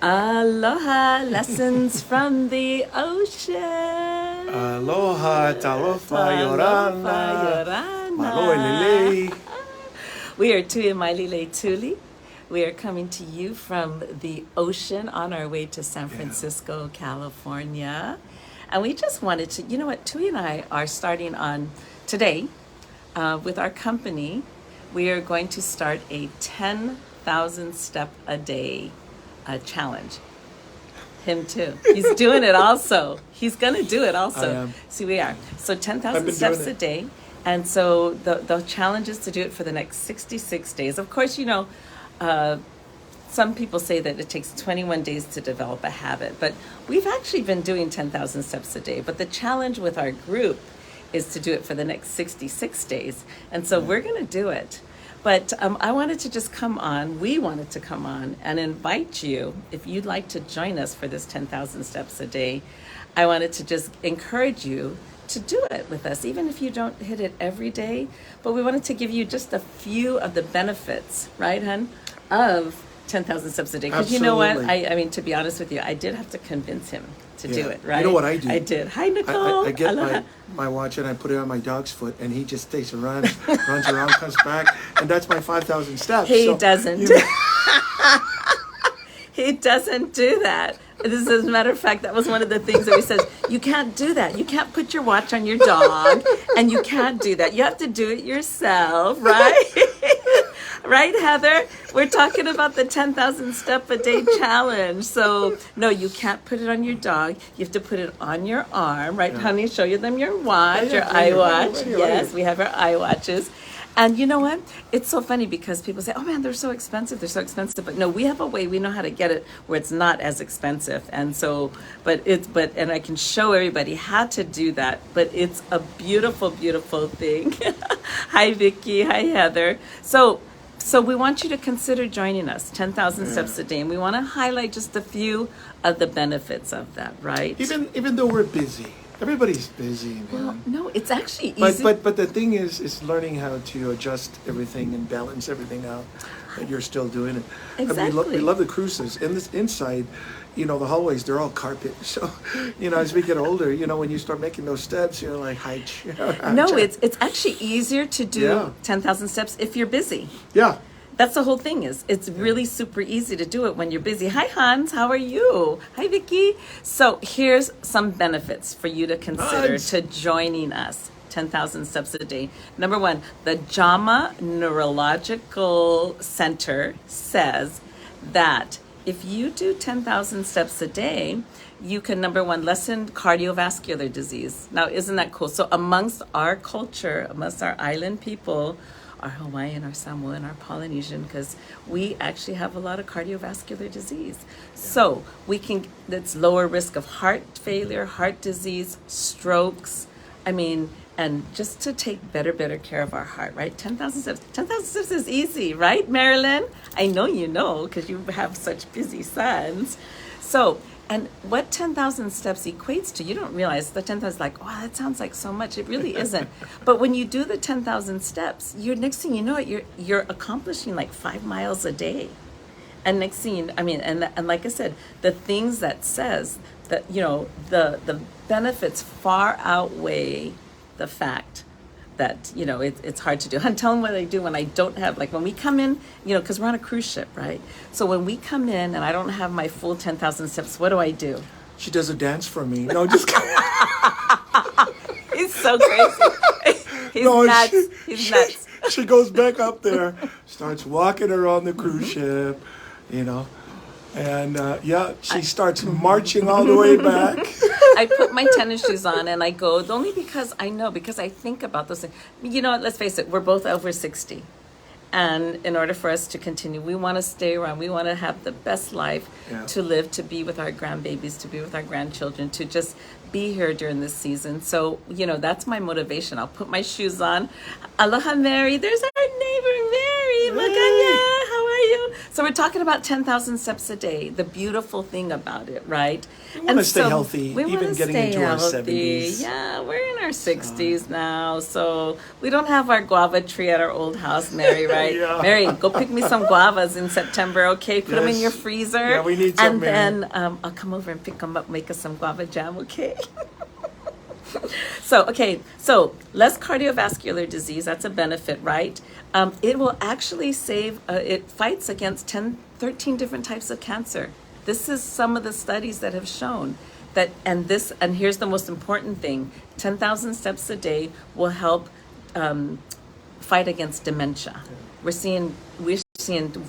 Aloha, lessons from the ocean. Aloha, talofa, Talofa, yorana, malo elelei. We are Tui and Maile Tuli. We are coming to you from the ocean on our way to San Francisco, California. And we just wanted to, you know what, Tui and I are starting on today with our company. We are going to start a 10,000 step a day challenge. Him too. He's doing it also. He's going to do it also. I am. See, we are. So 10,000 steps a day. And so the challenge is to do it for the next 66 days. Of course, you know, some people say that it takes 21 days to develop a habit, but we've actually been doing 10,000 steps a day. But the challenge with our group is to do it for the next 66 days. And so we're going to do it. But I wanted to just we wanted to come on and invite you, if you'd like to join us for this 10,000 steps a day. I wanted to just encourage you to do it with us, even if you don't hit it every day. But we wanted to give you just a few of the benefits, right, hon, of 10,000 steps a day. Because you know what? I mean, to be honest with you, I did have to convince him to do it, right? You know what I do? I did. Hi, Nicole. I get my watch and I put it on my dog's foot, and he just takes a run, runs around, comes back, and that's my 5,000 steps. He doesn't. He doesn't do that. This is, as a matter of fact, that was one of the things that we said, you can't do that. You can't put your watch on your dog, and you can't do that. You have to do it yourself, right? Right, Heather? We're talking about the 10,000 step a day challenge. So, no, you can't put it on your dog. You have to put it on your arm, right, honey? Show them your watch, your iWatch. Yes, we have our iWatches. And you know what? It's so funny because people say, oh man, they're so expensive. They're so expensive. But no, we have a way. We know how to get it where it's not as expensive. And so, and I can show everybody how to do that. But it's a beautiful, beautiful thing. Hi, Vicky. Hi, Heather. So we want you to consider joining us, 10,000 steps a day. And we want to highlight just a few of the benefits of that, right? Even though we're busy. Everybody's busy, man. Well, no, it's actually easy. But the thing is learning how to adjust everything and balance everything out. But you're still doing it. Exactly. We love the cruises. In this inside, you know, the hallways, they're all carpet. So, you know, as we get older, you know, when you start making those steps, you're like, hi. No, it's actually easier to do 10,000 steps if you're busy. Yeah. That's the whole thing it's really super easy to do it when you're busy. Hi, Hans. How are you? Hi, Vicky. So here's some benefits for you to consider to joining us. 10,000 steps a day. Number one, the JAMA Neurological Center says that if you do 10,000 steps a day, you can, number one, lessen cardiovascular disease. Now, isn't that cool? So amongst our culture, amongst our island people, our Hawaiian, our Samoan, our Polynesian, because we actually have a lot of cardiovascular disease. So that's lower risk of heart failure, heart disease, strokes. I mean, and just to take better care of our heart, right? 10,000 steps. 10,000 steps is easy, right, Marilyn? I know you know, because you have such busy sons. So, and what 10,000 steps equates to, you don't realize the 10,000 is like, wow, that sounds like so much. It really isn't. But when you do the 10,000 steps, next thing you know, you're accomplishing like 5 miles a day. And next thing, and like I said, the things that says that, you know, the benefits far outweigh the fact that, you know, it's hard to do. And tell them what I do when I don't have, like when we come in, you know, because we're on a cruise ship, right? So when we come in and I don't have my full 10,000 steps, what do? She does a dance for me. No, just kidding. He's so crazy. He's nuts. He's nuts. She goes back up there, starts walking around the cruise ship, you know. And she starts marching all the way back. I put my tennis shoes on and I go, only because I think about those things. You know what, let's face it, we're both over 60. And in order for us to continue, we want to stay around. We want to have the best life to live, to be with our grandbabies, to be with our grandchildren, to just be here during this season. So, you know, that's my motivation. I'll put my shoes on. Aloha, Mary. There's our neighbor, Mary. Maganya. How are you? So So we're talking about 10,000 steps a day. The beautiful thing about it, right? We want to stay healthy, we even wanna getting stay into our healthy. 70s. Yeah, we're in our 60s now, so we don't have our guava tree at our old house, Mary, right? Yeah. Mary, go pick me some guavas in September, okay? Put them in Yes. your freezer. Yeah, we need some, and Mary. then I'll come over and pick them up, make us some guava jam, okay? So less cardiovascular disease, that's a benefit, right? It will actually save, it fights against 13 different types of cancer. This is some of the studies that have shown that, and here's the most important thing, 10,000 steps a day will help fight against dementia. We're seeing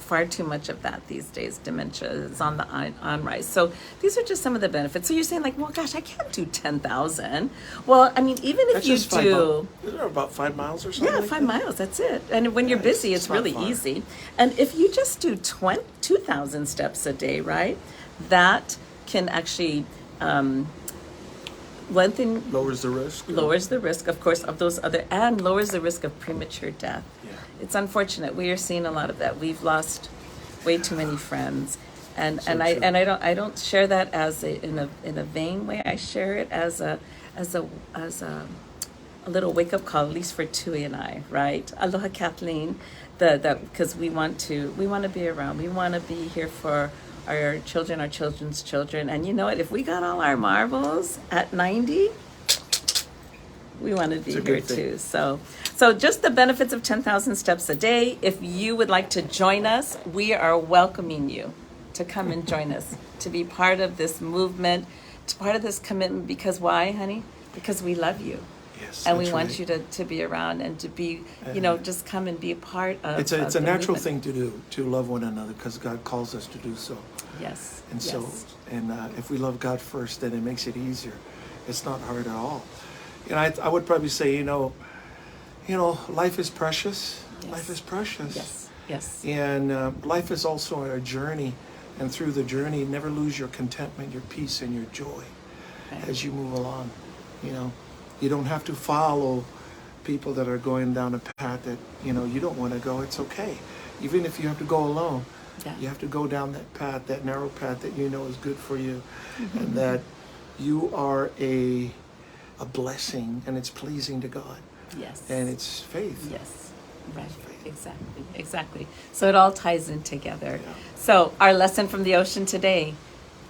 far too much of that these days. Dementia is on the on rise. So these are just some of the benefits. So you're saying like, well, gosh, I can't do 10,000. Well, I mean, even if That's you just do, is there about 5 miles or something? yeah, like 5 that? miles, that's it. And when you're busy, it's not really far. easy. And if you just do 2,000 steps a day, right, that can actually Lowers the risk. lowers the risk, of course, of those other, and lowers the risk of premature death. Yeah. It's unfortunate. We are seeing a lot of that. We've lost way too many friends, and So I true. and I don't share that as in a vain way. I share it as a little wake up call, at least for Tui and I, right? Aloha, Kathleen. Because we want to be around. We want to be here for our children, our children's children. And you know what? If we got all our marbles at 90, we want to be It's a here good thing. too. So just the benefits of 10,000 steps a day. If you would like to join us, we are welcoming you to come and join us, to be part of this movement, to part of this commitment. Because why, honey? Because we love you. Yes, And we that's want right. you to be around and to be, just come and be a part of It's of a the natural movement. thing to do, to love one another, because God calls us to do so. Yes. And yes. so, if we love God first, then it makes it easier. It's not hard at all. And I would probably say, life is precious. Yes. Life is precious. Yes. Yes. And life is also a journey. And through the journey, never lose your contentment, your peace, and your joy Right. as you move along. You don't have to follow people that are going down a path that, you don't want to go. It's okay. Even if you have to go alone, Yeah. you have to go down that path, that narrow path that you know is good for you, Mm-hmm. and that you are a blessing, and it's pleasing to God, Yes. and it's faith. Yes. Right. Exactly. So it all ties in together. Yeah. So our lesson from the ocean today,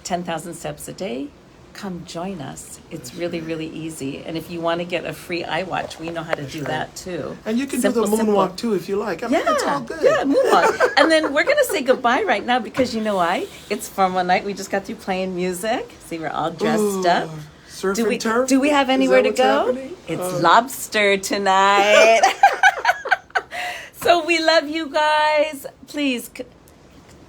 10,000 steps a day. Come join us. It's really, really easy. And if you want to get a free iWatch, we know how to do right. that too. And you can Simple, do the simple. moonwalk too if you like. I mean, it's all good. Yeah, moonwalk. And then we're going to say goodbye right now because you know why? It's from one night. We just got through playing music. See, we're all dressed Ooh, up. Surf Do and we, turf? do we have Is anywhere that to what's go? happening? It's lobster tonight. So we love you guys. Please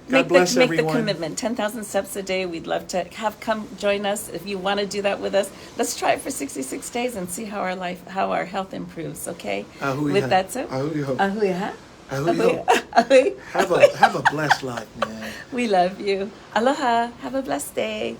make bless the everyone. commitment. 10,000 steps a day. We'd love to come join us. If you want to do that with us, let's try it for 66 days and see how our health improves. Okay. Ahui With ha. that said, Ahui ho. ahui ha. Ahui ho. Ahui. Have a blessed life, man. We love you. Aloha. Have a blessed day.